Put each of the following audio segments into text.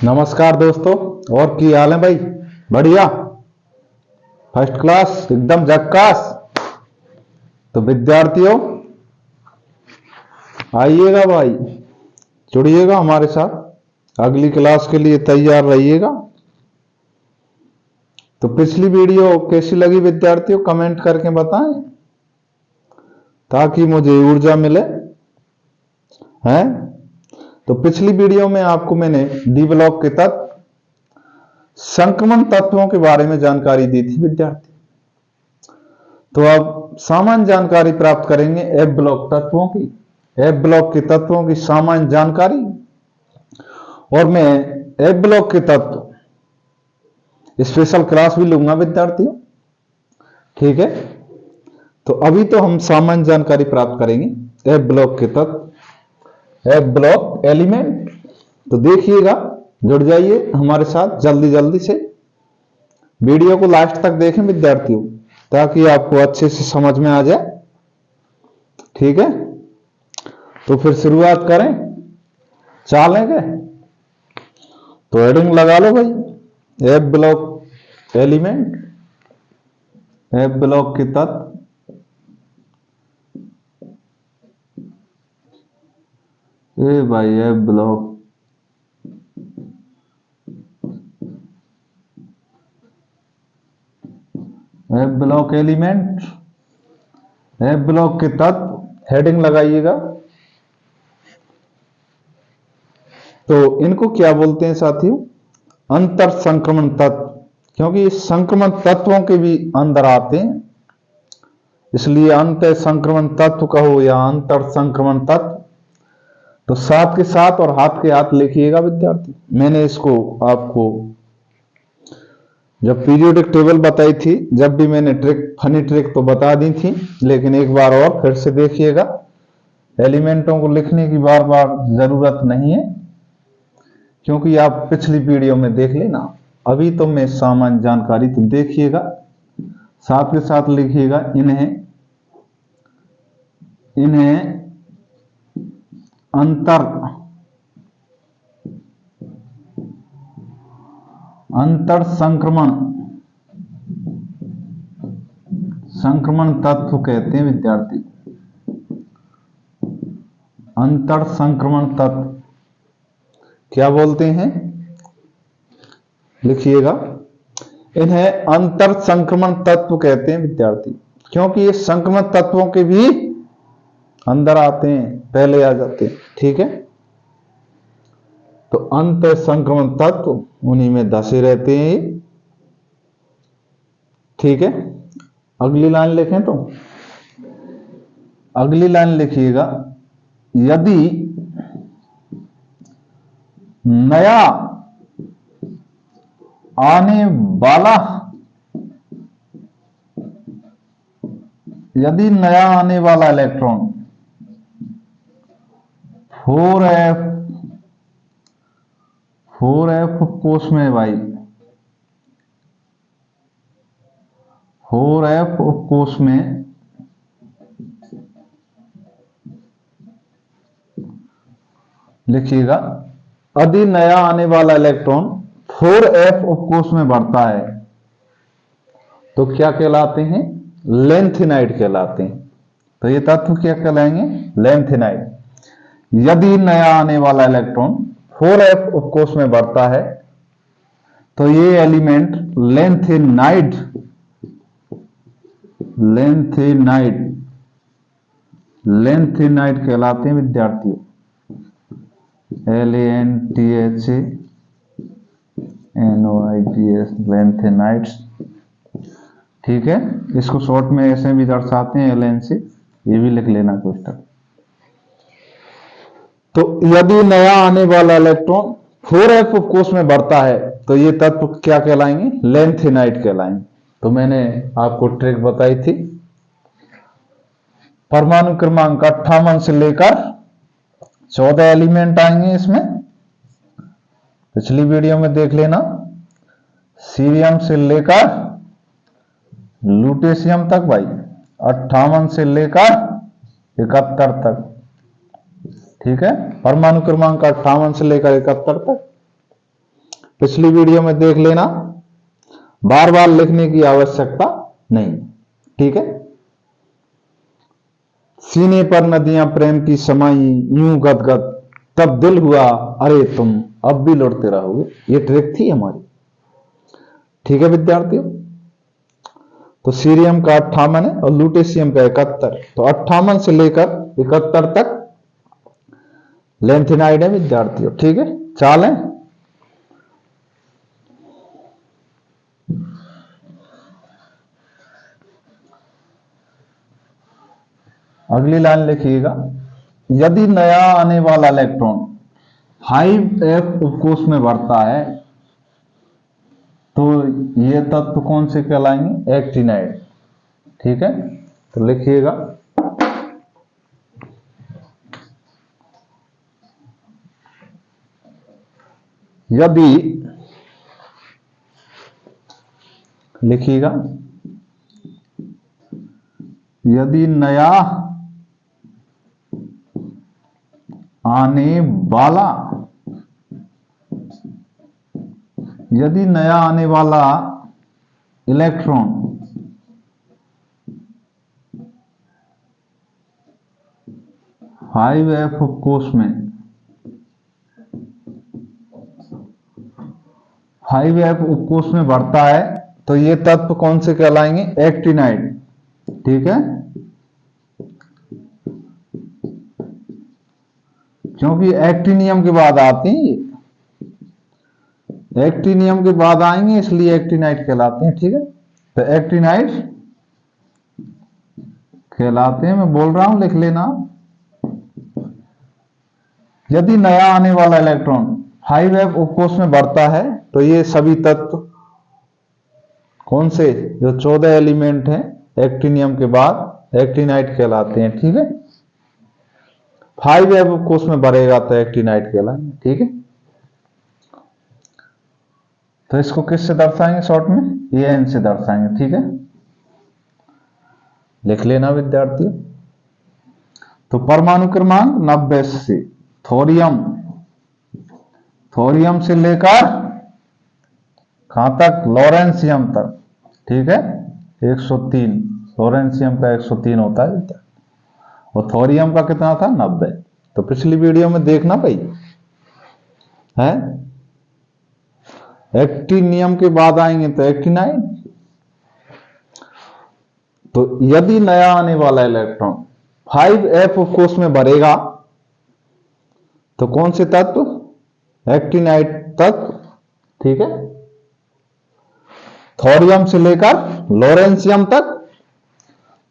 नमस्कार दोस्तों। और की हाल है भाई? बढ़िया, फर्स्ट क्लास, एकदम झक्कास। तो विद्यार्थियों आइएगा भाई, जुड़िएगा हमारे साथ, अगली क्लास के लिए तैयार रहिएगा। तो पिछली वीडियो कैसी लगी विद्यार्थियों, कमेंट करके बताएं ताकि मुझे ऊर्जा मिले हैं। तो पिछली वीडियो में आपको मैंने डी ब्लॉक के तत्व, संक्रमण तत्वों के बारे में जानकारी दी थी विद्यार्थी। तो अब सामान्य जानकारी प्राप्त करेंगे एफ ब्लॉक तत्वों की, एफ ब्लॉक के तत्वों की सामान्य जानकारी। और मैं एफ ब्लॉक के तत्व स्पेशल क्लास भी लूंगा विद्यार्थियों, ठीक है। तो अभी तो हम सामान्य जानकारी प्राप्त करेंगे एफ ब्लॉक के तत्व, एफ ब्लॉक एलिमेंट। तो देखिएगा, जुड़ जाइए हमारे साथ जल्दी जल्दी से। वीडियो को लास्ट तक देखें विद्यार्थियों, ताकि आपको अच्छे से समझ में आ जाए, ठीक है। तो फिर शुरुआत करें, चलेंगे। तो हेडिंग लगा लो भाई, F block element, F block के तत्व। ए भाई F block, F block element, F block के तत्व, हेडिंग लगाइएगा। तो इनको क्या बोलते हैं साथियों? अंतर संक्रमण तत्व, क्योंकि संक्रमण तत्वों के भी अंदर आते हैं, इसलिए अंतर संक्रमण तत्व कहो या अंतर संक्रमण तत्व। तो साथ के साथ और हाथ के हाथ लिखिएगा विद्यार्थी। मैंने इसको आपको जब पीरियोडिक टेबल बताई थी, जब भी मैंने फनी ट्रिक तो बता दी थी, लेकिन एक बार और फिर से देखिएगा। एलिमेंटों को लिखने की बार बार जरूरत नहीं है, क्योंकि आप पिछली वीडियो में देख लेना। अभी तो मैं सामान्य जानकारी तो देखिएगा, साथ के साथ लिखिएगा। इन्हें अंतर संक्रमण तत्व कहते हैं विद्यार्थी। अंतर संक्रमण तत्व क्या बोलते हैं, लिखिएगा। इन्हें अंतर संक्रमण तत्व कहते हैं विद्यार्थी, क्योंकि ये संक्रमण तत्वों के भी अंदर आते हैं, पहले आ जाते हैं, ठीक है। तो अंतर संक्रमण तत्व उन्हीं में धसे रहते हैं, ठीक है। अगली लाइन लिखें तो अगली लाइन लिखिएगा, यदि नया आने वाला इलेक्ट्रॉन 4f कोष में भाई, 4f कोष में लिखिएगा, यदि नया आने वाला इलेक्ट्रॉन 4f कोष में बढ़ता है तो क्या कहलाते हैं? लेंथेनाइड कहलाते हैं। तो ये तत्व क्या कहलाएंगे? लेंथेनाइड। यदि नया आने वाला इलेक्ट्रॉन 4f कोष में बढ़ता है तो ये एलिमेंट लेंथेनाइड कहलाते हैं विद्यार्थियों। LANTHANOIDS, लेंथेनाइड्स, ठीक है। इसको शॉर्ट में ऐसे भी दर्शाते हैं, LN से, ये भी लिख लेना कुछ तक। तो यदि नया आने वाला इलेक्ट्रॉन 4f कोष में बढ़ता है तो ये तत्व क्या कहलाएंगे? लेंथेनाइड कहलाएंगे। तो मैंने आपको ट्रिक बताई थी, परमाणु क्रमांक 58 से लेकर 14 एलिमेंट आएंगे इसमें, पिछली वीडियो में देख लेना। सीरियम से लेकर लुटेशियम तक भाई, 58 से लेकर 71 तक, ठीक है। परमाणु क्रमांक 58 से लेकर 71 तक। पिछली वीडियो में देख लेना, बार बार लिखने की आवश्यकता नहीं। ठीक है। सीने पर नदियां प्रेम की समाई यूं गदगद, तब दिल हुआ अरे तुम अब भी लौटते रहोगे। ये ट्रिक थी हमारी। ठीक है विद्यार्थियों। तो सीरियम का 58 है और लुटेशियम का 71। तो 58 से लेकर 71 तक लेंथेनाइड है विद्यार्थियों। ठीक है, चाल है। अगली लाइन लिखिएगा, यदि नया आने वाला इलेक्ट्रॉन 5f उपकोष में बढ़ता है तो ये तत्व कौन से कहलाएंगे? एक्टिनाइड। ठीक है, तो लिखिएगा, यदि, लिखिएगा, यदि नया आने वाला, यदि नया आने वाला इलेक्ट्रॉन 5f उपकोष में 5f उपकोष में बढ़ता है तो ये तत्व कौन से कहलाएंगे? एक्टिनाइड। ठीक है, क्योंकि एक्टिनियम के बाद आते हैं, एक्टिनियम के बाद आएंगे इसलिए एक्टिनाइड कहलाते हैं। ठीक है, तो एक्टिनाइड कहलाते हैं। मैं बोल रहा हूं, लिख लेना। यदि नया आने वाला इलेक्ट्रॉन 5f उपकोष में बढ़ता है तो ये सभी तत्व कौन से, जो 14 एलिमेंट हैं एक्टिनियम के बाद, एक्टिनाइड कहलाते हैं। ठीक है, 5f उपकोष में बढ़ेगा तो एक्टिनाइड कहलाएंगे। ठीक है, तो इसको किससे दर्शाएंगे शॉर्ट में? एन से दर्शाएंगे। ठीक है, लिख लेना विद्यार्थियों। तो परमाणु क्रमांक 90 से थोरियम, थोरियम से लेकर कहां तक? लॉरेंसियम तक। ठीक है, 103, लॉरेंसियम का 103 होता है और थोरियम का कितना था? 90। तो पिछली वीडियो में देखना भाई है। एक्टिनियम के बाद आएंगे तो एक्टिनाइड। तो यदि नया आने वाला इलेक्ट्रॉन 5f उपकोष में बढ़ेगा तो कौन से तत्व? एक्टिनाइड तत्व। ठीक है, थोरियम से लेकर लॉरेंसियम तक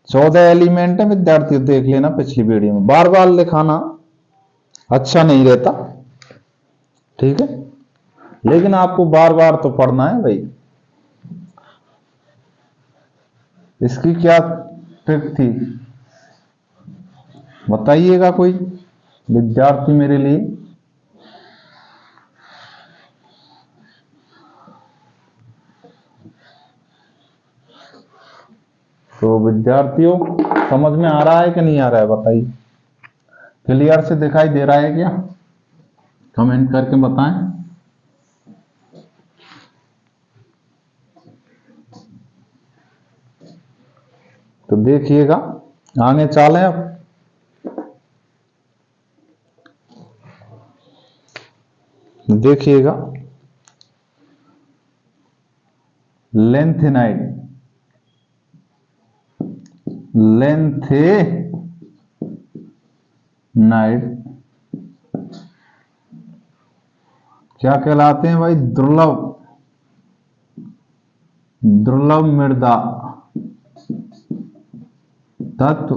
14 एलिमेंट है विद्यार्थियों। देख लेना पिछली वीडियो में, बार बार लिखाना अच्छा नहीं रहता। ठीक है, लेकिन आपको बार बार तो पढ़ना है भाई। इसकी क्या ट्रिक थी बताइएगा कोई विद्यार्थी मेरे लिए। तो विद्यार्थियों समझ में आ रहा है कि नहीं आ रहा है बताइए। क्लियर से दिखाई दे रहा है क्या? कमेंट करके बताएं। तो देखिएगा, आगे चालें अब। देखिएगा, लेंथेनाइड, लेंथेनाइड क्या कहलाते हैं भाई? दुर्लभ, दुर्लभ मृदा तत्व।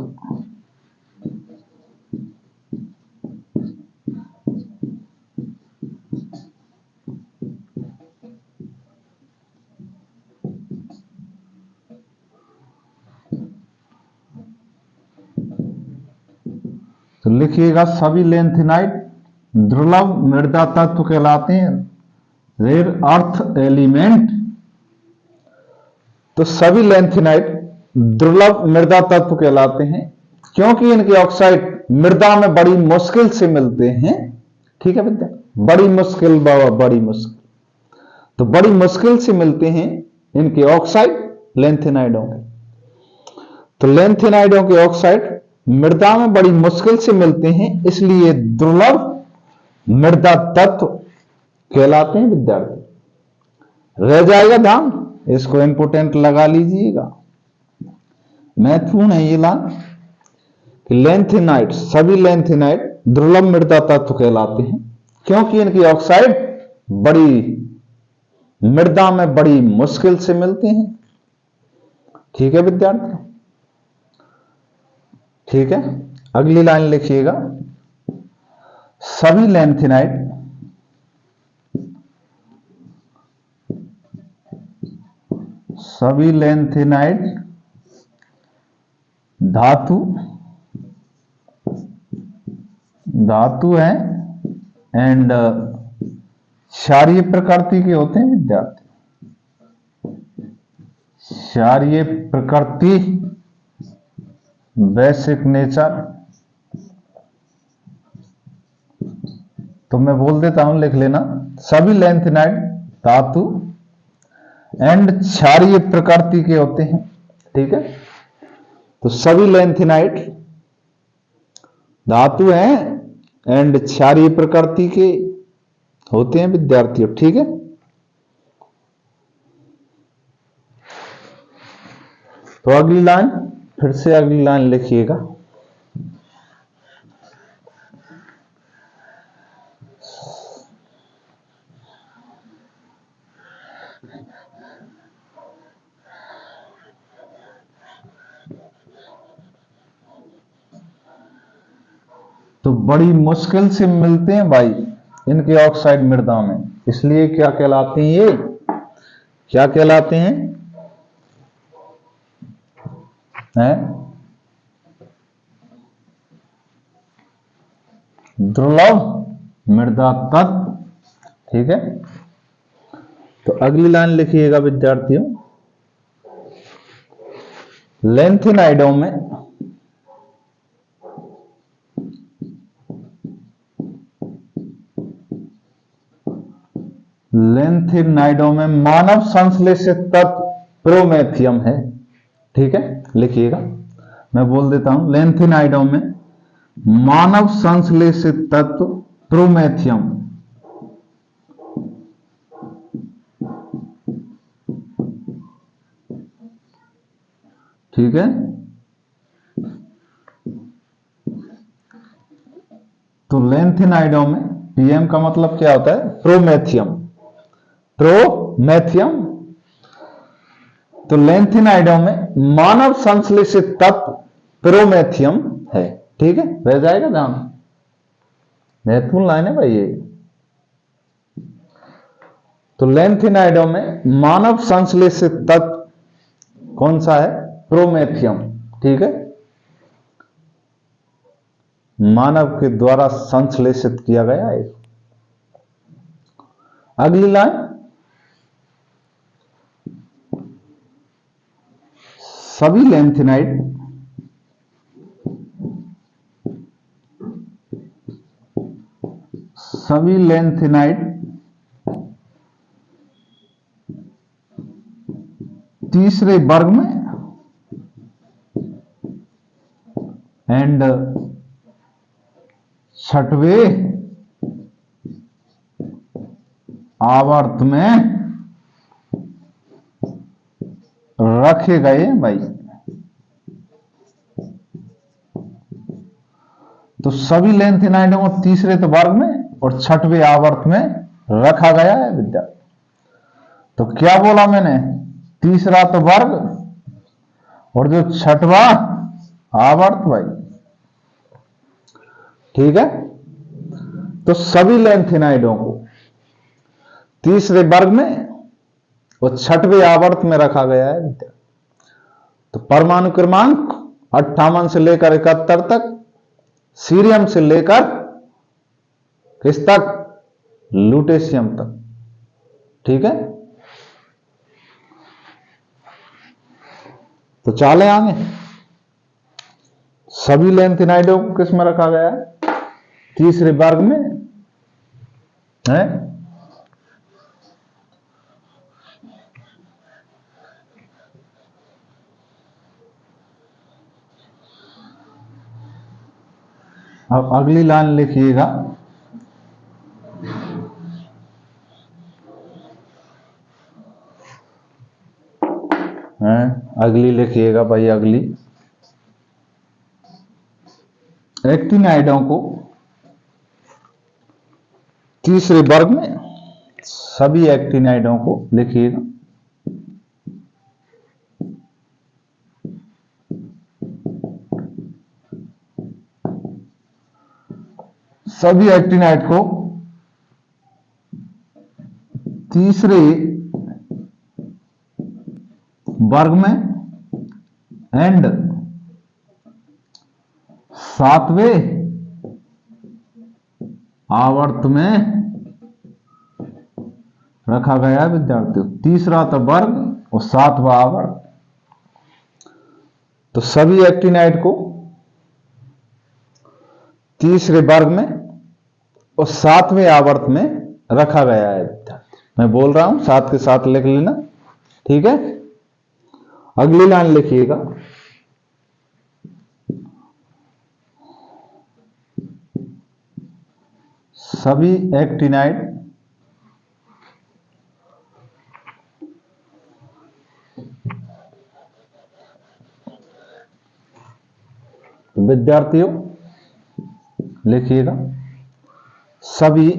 तो लिखिएगा, सभी लेंथेनाइड दुर्लभ मृदा तत्व कहलाते हैं, रेयर अर्थ एलिमेंट। तो सभी लेंथेनाइड दुर्लभ मृदा तत्व कहलाते हैं क्योंकि इनके ऑक्साइड मृदा में बड़ी मुश्किल से मिलते हैं। ठीक है विद्या, बड़ी मुश्किल बाबा, बड़ी मुश्किल। तो बड़ी मुश्किल से मिलते हैं इनके ऑक्साइड लेंथेनाइडों के। तो लेंथेनाइडों के ऑक्साइड मृदा में बड़ी मुश्किल से मिलते हैं, इसलिए दुर्लभ मृदा तत्व कहलाते हैं विद्यार्थी। रह जाएगा ध्यान, इसको इंपोर्टेंट लगा लीजिएगा, महत्वपूर्ण है ये लाइन कि लेंथेनाइड, सभी लेंथेनाइड दुर्लभ मृदा तत्व कहलाते हैं क्योंकि इनकी ऑक्साइड बड़ी मृदा में बड़ी मुश्किल से मिलते हैं। ठीक है विद्यार्थी, ठीक है। अगली लाइन लिखिएगा, सभी लेंथेनाइड धातु हैं एंड क्षारीय प्रकृति के होते हैं विद्यार्थी। क्षारीय प्रकृति, बेसिक नेचर। तो मैं बोल देता हूं, लिख लेना, सभी लेंथेनाइड धातु एंड क्षारीय प्रकृति के होते हैं। ठीक है, तो सभी लेंथेनाइड धातु हैं एंड क्षारीय प्रकृति के होते हैं विद्यार्थियों। ठीक है, तो अगली लाइन, फिर से अगली लाइन लिखिएगा, तो बड़ी मुश्किल से मिलते हैं भाई इनके ऑक्साइड मृदा में, इसलिए क्या कहलाते हैं, ये क्या कहलाते हैं, दुर्लभ मृदा तत्व। ठीक है, तो अगली लाइन लिखिएगा विद्यार्थियों, लेंथेनाइडों में मानव संश्लेषित तत्व प्रोमेथियम है। ठीक है, लिखिएगा, मैं बोल देता हूं, लेंथेनाइडों में मानव संश्लेषित तत्व प्रोमेथियम। ठीक है, तो लेंथेनाइडों में पीएम का मतलब क्या होता है, प्रोमेथियम। प्रोमेथियम, तो लेंथेनाइडों में मानव संश्लेषित तत्व प्रोमेथियम है। ठीक है, रह जाएगा ध्यान, महत्वपूर्ण लाइन है भाई ये। तो लेंथेनाइडों में मानव संश्लेषित तत्व कौन सा है, प्रोमेथियम। ठीक है, मानव के द्वारा संश्लेषित किया गया है। अगली लाइन, सभी लेंथेनाइड तीसरे वर्ग में एंड छठवें आवर्त में रखे गए भाई। तो सभी लेंथेनाइडों को तीसरे वर्ग में और छठवें आवर्त में रखा गया है विद्यार्थी। तो क्या बोला मैंने, तीसरा तो वर्ग और जो छठवा आवर्त भाई। ठीक है, तो सभी लेंथेनाइडों को तीसरे वर्ग में और छठवें आवर्त में रखा गया है विद्यार्थी। तो परमाणु क्रमांक 58 से लेकर 71 तक, सीरियम से लेकर किस तक, लुटेशियम तक। ठीक है, तो चले आगे, सभी लेंथेनाइडों को किस में रखा गया है, तीसरे वर्ग में है। अब अगली लाइन लिखिएगा, अगली लिखिएगा भाई, अगली एक्टिनाइडों को तीसरे वर्ग में, सभी एक्टिनाइडों को लिखिएगा, सभी एक्टिनाइड को तीसरे वर्ग में एंड सातवें आवर्त में रखा गया है विद्यार्थियों। तीसरा तो वर्ग और सातवां आवर्त, तो सभी एक्टिनाइड को तीसरे वर्ग में और सातवें आवर्त में रखा गया है विद्यार्थी। मैं बोल रहा हूं, साथ के साथ लिख लेना, ठीक है। अगली लाइन लिखिएगा, सभी एक्टिनाइड विद्यार्थियों लिखिएगा, सभी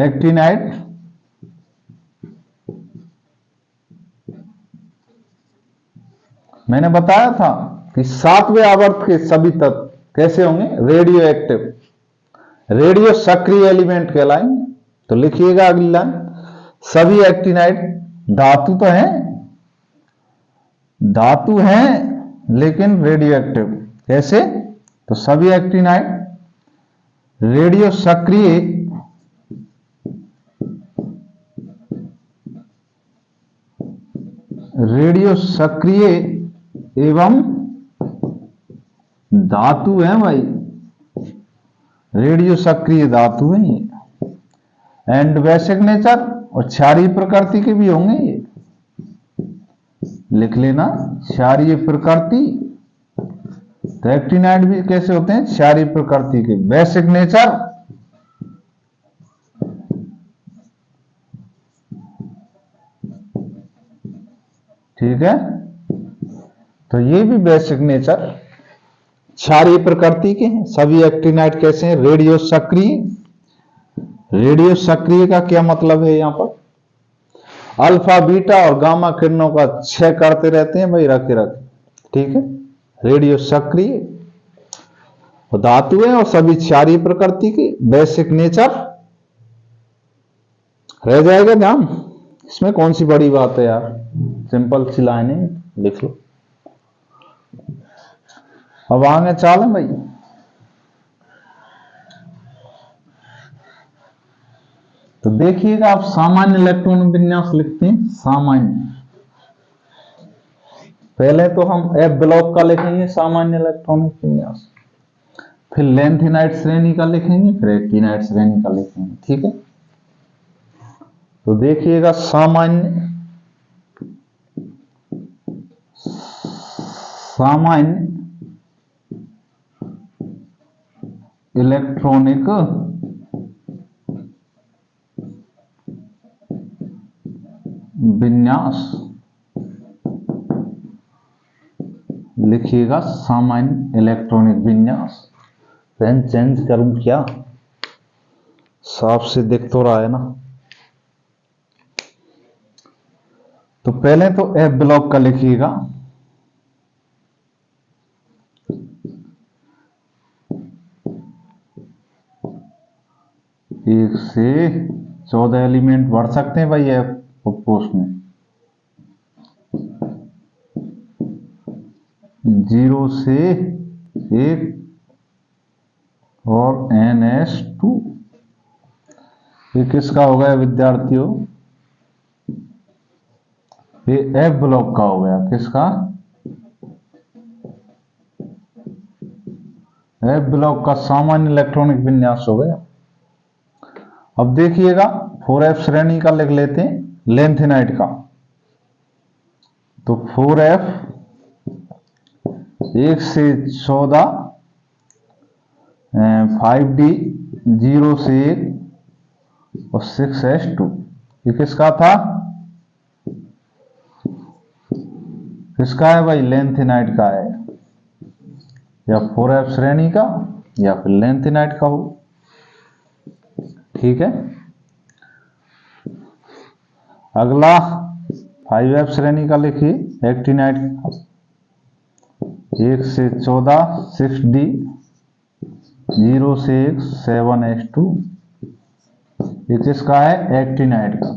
एक्टिनाइड मैंने बताया था कि सातवें आवर्त के सभी तत्व कैसे होंगे, रेडियो एक्टिव, रेडियो सक्रिय एलिमेंट कहलाएंगे। तो लिखिएगा अगली लाइन, सभी एक्टिनाइड धातु तो हैं लेकिन रेडियो एक्टिव। कैसे? तो सभी एक्टिनाइड रेडियो सक्रिय एवं धातु हैं भाई, रेडियो सक्रिय धातु हैं ये, एंड बेसिक नेचर और क्षारीय प्रकृति के भी होंगे ये, लिख लेना, क्षारीय प्रकृति। तो एक्टिनाइड भी कैसे होते हैं, क्षारीय प्रकृति के, बेसिक नेचर ठीक है। तो ये भी बेसिक नेचर क्षारीय प्रकृति के हैं। सभी एक्टिनाइड कैसे हैं, रेडियो सक्रिय। रेडियो सक्रिय का क्या मतलब है, यहां पर अल्फा बीटा और गामा किरणों का क्षय करते रहते हैं भाई, रखे ठीक है। रेडियो सक्रिय और धातु है और सभी क्षारीय प्रकृति की, बेसिक नेचर। रह जाएगा ध्यान, इसमें कौन सी बड़ी बात है यार, सिंपल सी लाइन है, लिख लो। अब आगे चाले भाई, तो देखिएगा आप सामान्य इलेक्ट्रॉन विन्यास लिखते हैं, सामान्य। पहले तो हम एफ ब्लॉक का लिखेंगे सामान्य इलेक्ट्रॉनिक विन्यास, फिर लेंथेनाइड श्रेणी का लिखेंगे, फिर एक्टिनाइड श्रेणी का लिखेंगे, ठीक है। तो देखिएगा सामान्य इलेक्ट्रॉनिक विन्यास, लिखिएगा सामान्य इलेक्ट्रॉनिक विन्यास। पेन चेंज करूं क्या, साफ से दिख तो रहा है ना। तो पहले तो एफ ब्लॉक का लिखिएगा, एक से 14 एलिमेंट बढ़ सकते हैं भाई एफ पोस्ट में, 0 से 1 और NS2। ये किसका हो गया विद्यार्थियों, ये एफ ब्लॉक का हो गया। किसका, एफ ब्लॉक का सामान्य इलेक्ट्रॉनिक विन्यास हो गया। अब देखिएगा 4f श्रेणी का लिख लेते हैं, लेंथेनाइड का। तो 4f 1 से 14, 5D, 0 से 1 और 6s2। ये किसका था? किसका है भाई? लेंथेनाइड का है, या 4f श्रेणी का या फिर लेंथेनाइड का हो। ठीक है। अगला 5f श्रेणी का लिखिए, एक्टिनाइड, 1 से 14, 6D, 0 से 1, 7s2। ये किसका है? एक्टिनाइड का।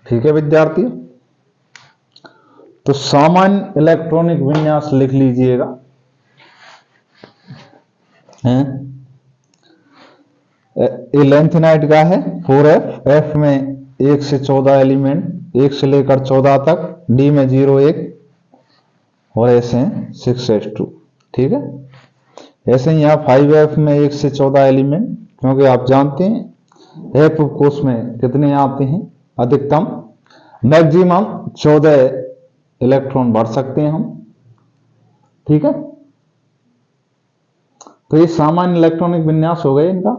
ठीक है विद्यार्थियों, तो सामान्य इलेक्ट्रॉनिक विन्यास लिख लीजिएगा। लेंथेनाइड का है 4f, f में 1 से 14 एलिमेंट, 1 से लेकर 14 तक, D में 0, 1 और ऐसे 6s2। ठीक है। ऐसे ही यहाँ 5f में 1 से 14 एलिमेंट, क्योंकि आप जानते हैं f कोष में कितने आते हैं? अधिकतम मैक्सिमम 14 इलेक्ट्रॉन भर सकते हैं हम। ठीक है। तो ये सामान्य इलेक्ट्रॉनिक विन्यास हो गए इनका,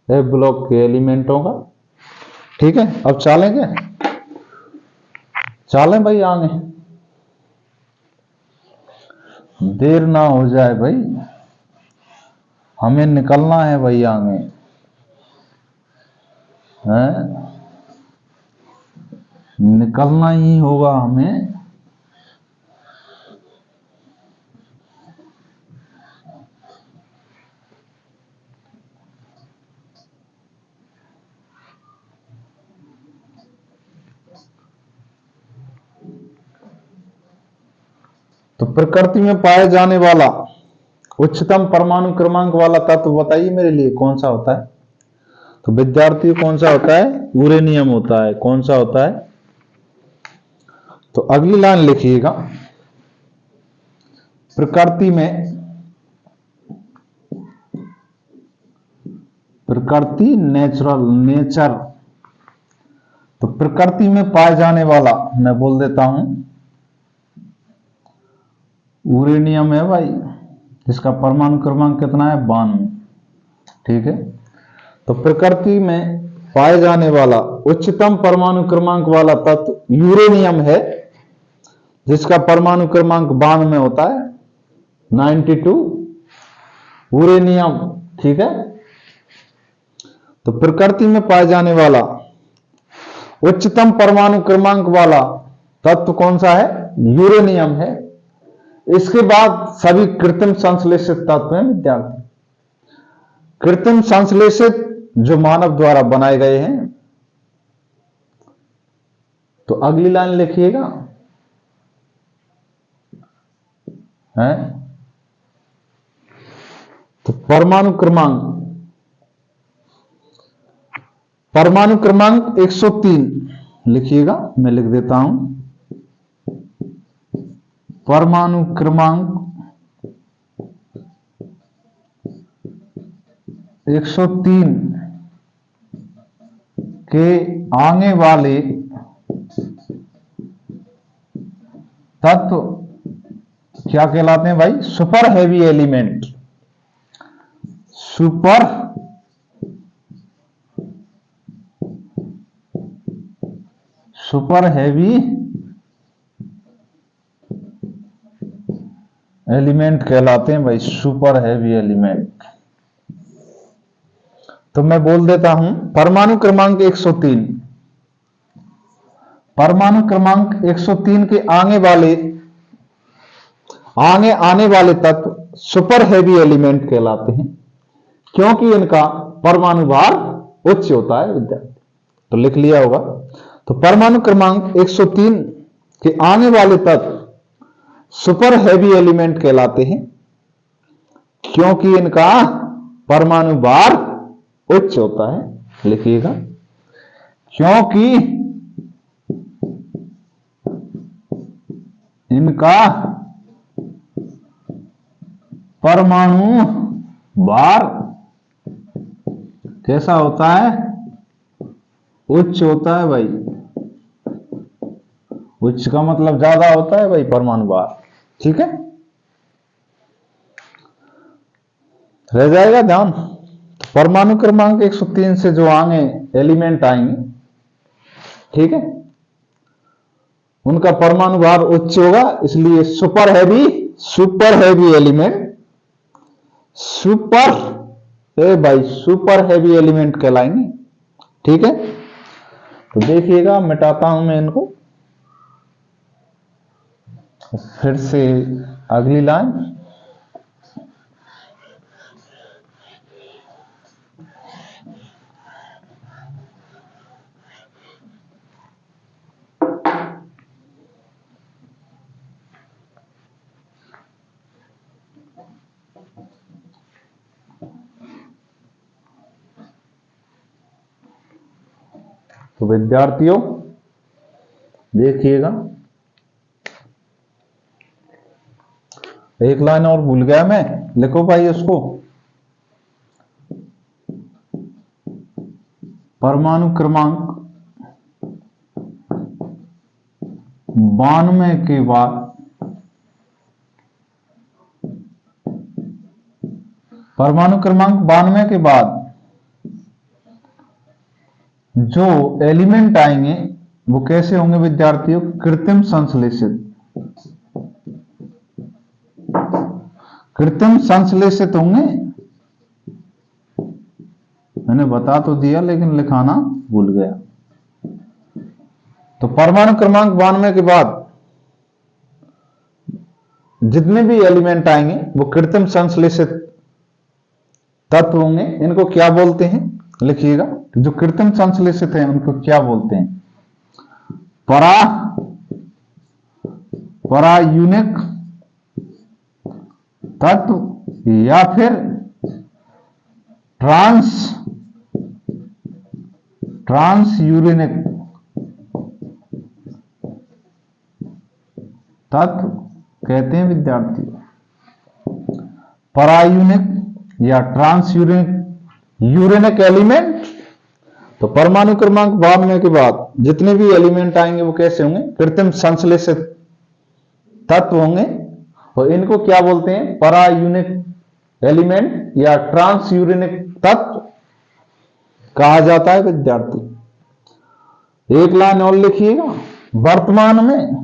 f ब्लॉक के एलिमेंटों का। ठीक है। अब चलेंगे, चलें भाई आगे, देर ना हो जाए भाई, हमें निकलना है भाई आगे। निकलना ही होगा हमें। तो प्रकृति में पाए जाने वाला उच्चतम परमाणु क्रमांक वाला तत्व बताइए मेरे लिए, कौन सा होता है? तो विद्यार्थी कौन सा होता है? यूरेनियम होता है। कौन सा होता है? तो अगली लाइन लिखिएगा, प्रकृति में, प्रकृति नेचुरल, नेचर, तो प्रकृति में पाए जाने वाला मैं बोल देता हूं यूरेनियम है भाई, जिसका परमाणु क्रमांक कितना है? 92। ठीक है। तो प्रकृति में पाए जाने वाला उच्चतम परमाणु क्रमांक वाला तत्व यूरेनियम है, जिसका परमाणु क्रमांक 92 में होता है, 92 यूरेनियम। ठीक है। तो प्रकृति में पाए जाने वाला उच्चतम परमाणु क्रमांक वाला तत्व कौन सा है? यूरेनियम है। इसके बाद सभी कृत्रिम संश्लेषित तत्व हैं विद्यार्थी, कृत्रिम संश्लेषित जो मानव द्वारा बनाए गए हैं। तो अगली लाइन लिखिएगा, है तो परमाणु क्रमांक, परमाणु क्रमांक 103 लिखिएगा, मैं लिख देता हूं, परमाणु क्रमांक 103 के आगे वाले तत्व क्या कहलाते हैं भाई? Super heavy element. Super super heavy element कहलाते हैं भाई, सुपर हैवी एलिमेंट। तो मैं बोल देता हूं परमाणु क्रमांक 103, परमाणु क्रमांक 103 के आगे आने वाले तत्व सुपर हैवी एलिमेंट कहलाते हैं, क्योंकि इनका परमाणु भार उच्च होता है विद्यार्थी। तो लिख लिया होगा। तो परमाणु क्रमांक 103 के आने वाले तत्व सुपर हैवी एलिमेंट कहलाते हैं, क्योंकि इनका परमाणु भार उच्च होता है। लिखिएगा, क्योंकि इनका परमाणु भार कैसा होता है? उच्च होता है भाई। उच्च का मतलब ज्यादा होता है भाई परमाणु भार। ठीक है। रह जाएगा ध्यान। तो परमाणु क्रमांक 103 से जो आगे एलिमेंट आएंगे, ठीक है, उनका परमाणु भार उच्च होगा, इसलिए super heavy element, super heavy element कहलाएंगे। ठीक है, तो देखिएगा मिटाता हूं मैं इनको, फिर से अगली लाइन। तो विद्यार्थियों देखिएगा, एक लाइन और भूल गया मैं, लिखो भाई उसको। परमाणु क्रमांक 92 के बाद जो एलिमेंट आएंगे वो कैसे होंगे विद्यार्थियों? कृत्रिम संश्लेषित होंगे। मैंने बता तो दिया लेकिन लिखाना भूल गया। तो परमाणु क्रमांक 92 के बाद जितने भी एलिमेंट आएंगे वो कृत्रिम संश्लेषित तत्व होंगे। इनको क्या बोलते हैं? लिखिएगा, जो कृत्रिम संश्लेषित हैं उनको क्या बोलते हैं? परायूनिक तत्व या फिर ट्रांसयूरेनिक तत्व कहते हैं विद्यार्थियों। परायूनिक या यूरेनिक एलिमेंट। तो परमाणु क्रमांक 92 के बाद जितने भी एलिमेंट आएंगे वो कैसे होंगे? कृत्रिम संश्लेषित तत्व होंगे। और इनको क्या बोलते हैं? परायूनिक एलिमेंट या ट्रांसयूरेनिक तत्व कहा जाता है विद्यार्थी। एक लाइन और लिखिएगा, वर्तमान में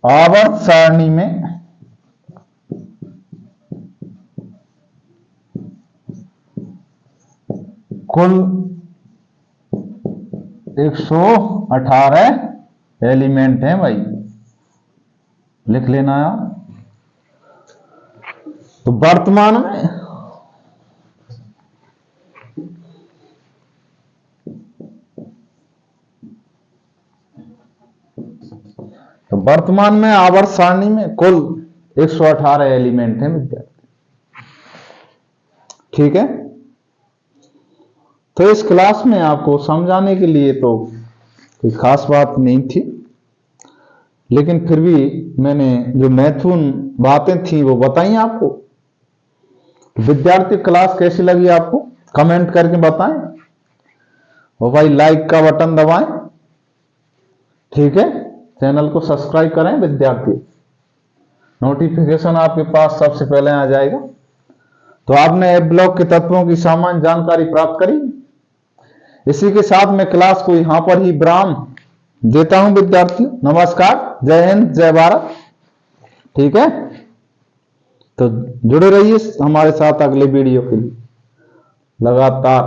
आवर्त सारणी में कुल 118 एलिमेंट हैं भाई, लिख लेना यार। तो वर्तमान में आवर्त सारणी में कुल 118 एलिमेंट हैं विद्यार्थी। ठीक है, तो इस क्लास में आपको समझाने के लिए तो कोई खास बात नहीं थी, लेकिन फिर भी मैंने जो महत्वपूर्ण बातें थी वो बताई आपको। विद्यार्थी क्लास कैसी लगी आपको कमेंट करके बताएं, और भाई लाइक का बटन दबाएं। ठीक है, चैनल को सब्सक्राइब करें विद्यार्थी, नोटिफिकेशन आपके पास सबसे पहले आ जाएगा। तो आपने एफ ब्लॉक के तत्वों की सामान्य जानकारी प्राप्त करी। इसी के साथ मैं क्लास को यहां पर ही विराम देता हूं विद्यार्थियों। नमस्कार, जय हिंद, जय भारत। ठीक है, तो जुड़े रहिए हमारे साथ अगले वीडियो के लिए लगातार।